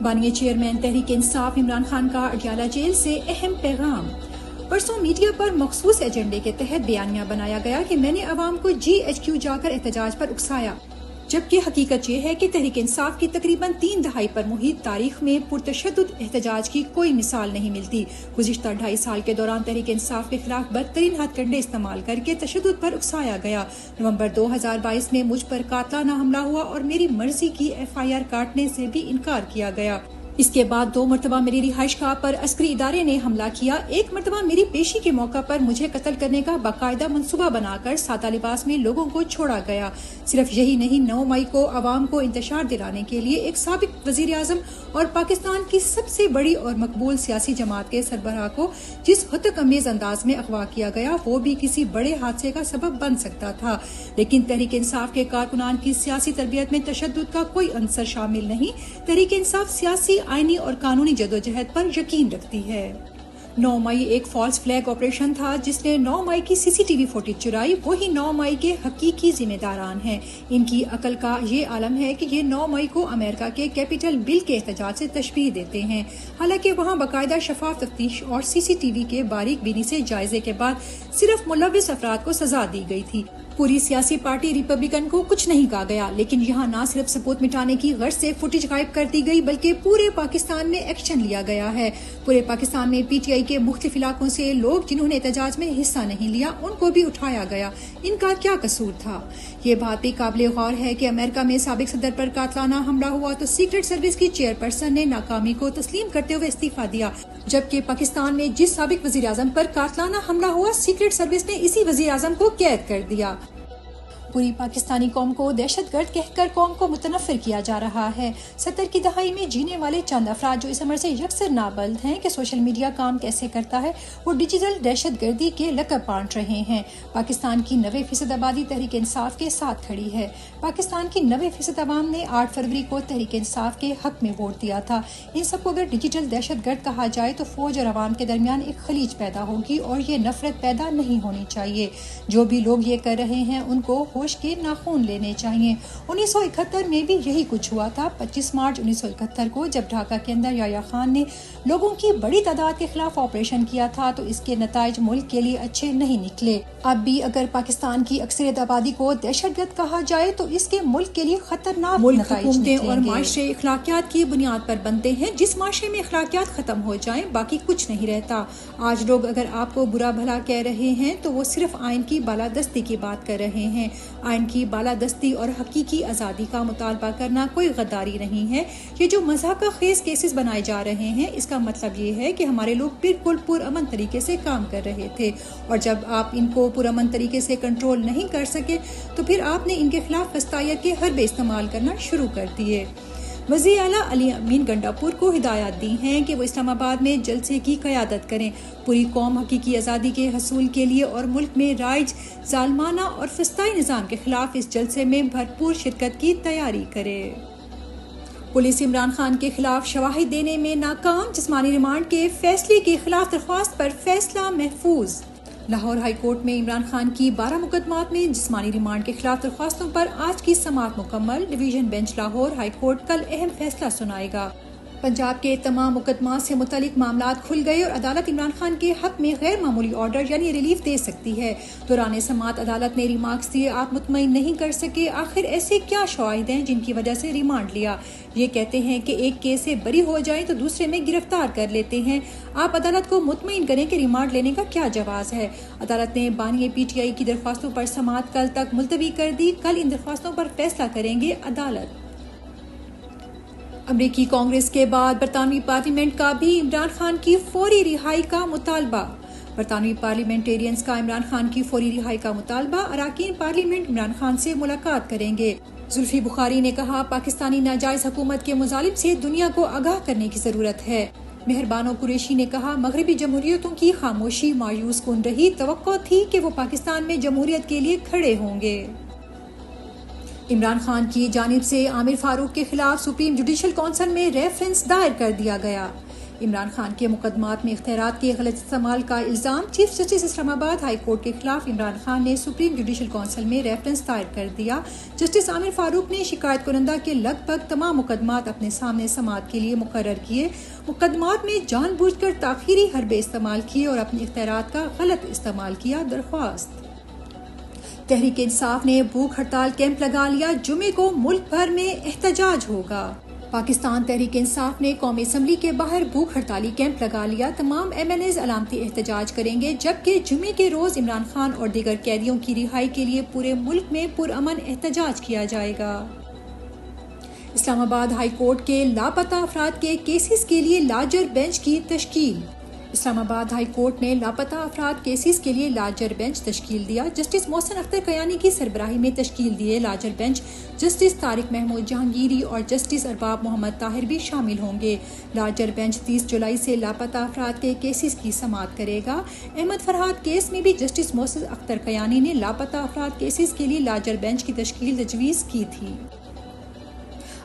बानिया chairman Tehreek Insaf Imran Khan का Adiala jail से अहम पैगाम। परसों मीडिया पर मखसूस एजेंडे के तहत बयानिया बनाया गया कि मैंने अवाम को GHQ जाकर एहतजाज पर उकसाया, जबकि हकीकत ये है कि तहरीक इंसाफ की तकरीबन 3 दहाई पर मुहित तारीख में पुरतशद्दुद एहतजाज की कोई मिसाल नहीं मिलती। गुज़िश्ता 2.5 साल के दौरान तहरीक इंसाफ के खिलाफ बदतरीन हथकंडे इस्तेमाल करके तशद्दुद पर उकसाया गया। नवंबर 2022 में मुझ पर कातलाना हमला हुआ और मेरी मर्जी की FIR काटने से भी इनकार किया गया। इसके बाद 2 मरतबा मेरी रिहाइशगाह पर अस्करी इदारे ने हमला किया। 1 मरतबा मेरी पेशी के मौका पर मुझे कत्ल करने का बाकायदा मंसूबा बनाकर सादा लिबास में लोगों को छोड़ा गया। सिर्फ यही नहीं, 9 मई को अवाम को इंतशार दिलाने के लिए एक साबिक वजीर आजम और पाकिस्तान की सबसे बड़ी और मकबूल सियासी जमात के सरबराह को जिस हतक-अमेज अंदाज में अगवा किया गया, वो भी किसी बड़े हादसे का सबब बन सकता था। लेकिन तहरीक इंसाफ के कारकुनान की सियासी तरबियत में तशद्दुद का कोई अंसर शामिल नहीं। तहरीक इंसाफ सियासी, आईनी और कानूनी जदोजहद पर यकीन रखती है। 9 मई एक फॉल्स फ्लैग ऑपरेशन था जिसने 9 मई की CCTV फुटेज चुराई। वही 9 मई के हकीकी जिम्मेदारान हैं। इनकी अकल का ये आलम है कि ये 9 मई को अमेरिका के कैपिटल बिल के एहतजाज से तशबीह देते हैं। हालांकि वहाँ बाकायदा शफाफ तफ्तीश और CCTV के बारीक बीनी से जायजे के बाद सिर्फ मुलविस अफराद को सजा दी गई थी। पूरी सियासी पार्टी रिपब्लिकन को कुछ नहीं कहा गया, लेकिन यहाँ न सिर्फ सबूत मिटाने की गर्ज से फुटेज गायब कर दी गई, बल्कि पूरे पाकिस्तान में एक्शन लिया गया है। पूरे पाकिस्तान में PTI के मुख्तलिफ इलाकों से लोग जिन्होंने एहतजाज में हिस्सा नहीं लिया, उनको भी उठाया गया। इनका क्या कसूर था? ये बात भी काबिल गौर है कि अमेरिका में साबिक सदर पर कातलाना हमला हुआ तो सीक्रेट सर्विस की चेयरपर्सन ने नाकामी को तस्लीम करते हुए इस्तीफा दिया, जबकि पाकिस्तान में जिस साबिक वजीर आजम पर कातलाना हमला हुआ, सीक्रेट सर्विस ने इसी वजीर आजम को कैद कर दिया। पूरी पाकिस्तानी कौम को दहशतगर्द कहकर कौम को मुतनफिर किया जा रहा है। 70 की दहाई में जीने वाले चंद अफराद जो इस अमर से यकसर नाबल्द हैं कि सोशल मीडिया काम कैसे करता है, वो डिजिटल दहशतगर्दी के लक़ब बांट रहे हैं। पाकिस्तान की 90% आबादी तहरीक इंसाफ के साथ खड़ी है। पाकिस्तान की 90% आवाम ने 8 फरवरी को तहरीक इंसाफ के हक में वोट दिया था। इन सबको अगर डिजिटल दहशतगर्द कहा जाए तो फौज और अवाम के दरमियान एक खलीज पैदा होगी और ये नफरत पैदा नहीं होनी चाहिए। जो भी लोग ये कर रहे हैं उनको होश के नाखून लेने चाहिए। 1971 में भी यही कुछ हुआ था। 25 मार्च 1971 को जब ढाका के अंदर याह्या खान ने लोगों की बड़ी तादाद के खिलाफ ऑपरेशन किया था तो इसके नताइज मुल्क के लिए अच्छे नहीं निकले। अब भी अगर पाकिस्तान की अक्सरियत आबादी को दहशतगर्द कहा जाए तो इसके मुल्क के लिए खतरनाक नताइज और माशरे इखलाकियात की बुनियाद पर बनते हैं। जिस माशरे में इखलाकियात खत्म हो जाएं, बाकी कुछ नहीं रहता। आज लोग अगर आपको बुरा भला कह रहे हैं तो वो सिर्फ आइन की बालादस्ती की बात कर रहे हैं। आइन की बालादस्ती और हकीकी आज़ादी का मुतालबा करना कोई गद्दारी नहीं है। ये जो मज़ाक़ खेज केसेस बनाए जा रहे हैं, इसका मतलब ये है कि हमारे लोग बिल्कुल पुरअमन तरीके से काम कर रहे थे और जब आप इनको पुरअमन तरीके से कंट्रोल नहीं कर सके तो फिर आपने इनके खिलाफ फस्तायत के हरबे इस्तेमाल करना शुरू कर दिए। वज़ीर आला अली अमीन गंडापुर को हिदायत दी हैं कि वो इस्लामाबाद में जलसे की क़यादत करें। पूरी कौम हकीकी आज़ादी के हसूल के लिए और मुल्क में राइज जालमाना और फस्ताई निज़ाम के खिलाफ इस जलसे में भरपूर शिरकत की तैयारी करे। पुलिस इमरान खान के खिलाफ शवाहिद देने में नाकाम। जिस्मानी रिमांड के फैसले के खिलाफ दरख्वास्त पर फैसला महफूज। लाहौर हाई कोर्ट में इमरान खान की 12 मुकदमात में जिस्मानी रिमांड के खिलाफ दरख्वास्तों पर आज की समाअत मुकम्मल। Division bench Lahore high court कल अहम फैसला सुनाएगा। पंजाब के तमाम मुकदमात से मुतालिक मामलात खुल गए और अदालत इमरान खान के हक में गैर मामूली ऑर्डर यानी रिलीफ दे सकती है। दौरान समाअत अदालत ने रिमार्क्स दिए, आप मुतमईन नहीं कर सके। आखिर ऐसे क्या शवाहिद हैं जिनकी वजह से रिमांड लिया? ये कहते हैं कि एक केस से बरी हो जाए तो दूसरे में गिरफ्तार कर लेते हैं। आप अदालत को मुतमईन करें कि रिमांड लेने का क्या जवाज है। अदालत ने बानिया PTI की दरख्वास्तों पर समाअत कल तक मुलतवी कर दी। कल इन दरख्वास्तों पर फैसला करेंगे अदालत। अमरीकी कांग्रेस के बाद बरतानवी पार्लियामेंट का भी इमरान खान की फौरी रिहाई का मुतालबा। बरतानवी पार्लियामेंटेरियंस का इमरान खान की फौरी रिहाई का मुतालबा। अरकान पार्लियामेंट इमरान खान से मुलाकात करेंगे। जुल्फी बुखारी ने कहा, पाकिस्तानी नाजायज हुकूमत के मुजालिम से दुनिया को आगाह करने की जरूरत है। मेहरबानो कुरैशी ने कहा, मगरबी जमहूरियतों की खामोशी मायूस कुन रही। तवक्को थी कि वो पाकिस्तान में जमहूरियत के लिए खड़े होंगे। इमरान खान की जानिब से आमिर फारूक के खिलाफ सुप्रीम जुडिशल काउंसिल में रेफरेंस दायर कर दिया गया। इमरान खान के मुकदमात में इख्तियारात के गलत इस्तेमाल का इल्ज़ाम। Chief justice Islamabad high court के खिलाफ इमरान खान ने सुप्रीम जुडिशल काउंसिल में रेफरेंस दायर कर दिया। जस्टिस आमिर फारूक ने शिकायत कुरंदा के लगभग तमाम मुकदमात अपने सामने समाअत के लिए मुकर्रर किए। मुकदमात में जानबूझकर ताखीरी हरबे इस्तेमाल किए और अपने इख्तियारात का गलत इस्तेमाल किया। दरख्वास्त। तहरीक इंसाफ ने भूख हड़ताल कैंप लगा लिया। जुमे को मुल्क भर में एहतजाज होगा। पाकिस्तान तहरीक इंसाफ ने कौमी असम्बली के बाहर भूख हड़ताली कैंप लगा लिया। तमाम MNAs अलामती एहतजाज करेंगे, जबकि जुमे के रोज इमरान खान और दीगर कैदियों की रिहाई के लिए पूरे मुल्क में पुरअमन एहतजाज किया जाएगा। इस्लामाबाद हाई कोर्ट के लापता अफराद के केसेस के लिए लार्जर बेंच की तश्कील। इस्लामाबाद हाई कोर्ट ने लापता अफराद केसेस के लिए लार्जर बेंच तश्कील दिया। जस्टिस मोहसिन अख्तर कयानी की सरबराही में तश्कील दिए larger bench justice Tariq Mahmood Jahangiri और जस्टिस अरबाब मोहम्मद ताहिर भी शामिल होंगे। लार्जर बेंच 30 जुलाई से लापता अफराद के केसेस की समाअत करेगा। अहमद फरहाद केस में भी जस्टिस मोहसिन अख्तर कयानी ने लापता अफराद केसेस के लिए लार्जर बेंच की तश्कील तजवीज़ की थी।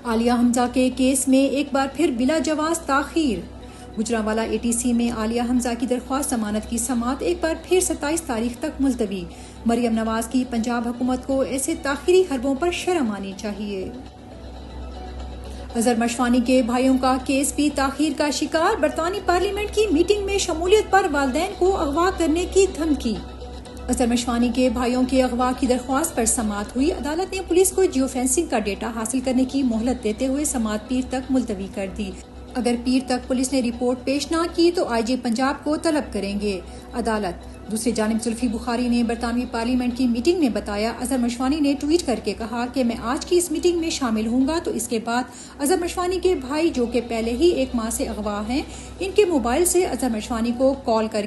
आलिया हमजा के केस में एक बार फिर बिला जवाज ताखीर। गुजरांवाला ATC में आलिया हमजा की दरख्वास्त जमानत की समाअत एक बार फिर 27 तारीख तक मुलतवी। मरियम नवाज की पंजाब हुकूमत को ऐसे ताखीरी हरबों पर शर्म आनी चाहिए। अजहर मशवानी के भाइयों का केस भी ताखीर का शिकार। बरतानी पार्लियामेंट की मीटिंग में शमूलियत पर वालिदैन को अगवा करने की धमकी। अजहर मशवानी के भाइयों के अगवा की दरख्वास्त पर समाअत हुई। अदालत ने पुलिस को जियो फेंसिंग का डेटा हासिल करने की मोहलत देते हुए समाअत पीर तक मुलतवी कर दी। अगर पीर तक पुलिस ने रिपोर्ट पेश ना की तो IG पंजाब को तलब करेंगे अदालत। दूसरी जानिब जुल्फी बुखारी ने बरतानवी पार्लियामेंट की मीटिंग में बताया, अजहर मशवानी ने ट्वीट करके कहा कि मैं आज की इस मीटिंग में शामिल हूंगा तो इसके बाद अजहर मशवानी के भाई जो कि पहले ही 1 माह से अगवा हैं, इनके मोबाइल से अजहर मशवानी को कॉल कर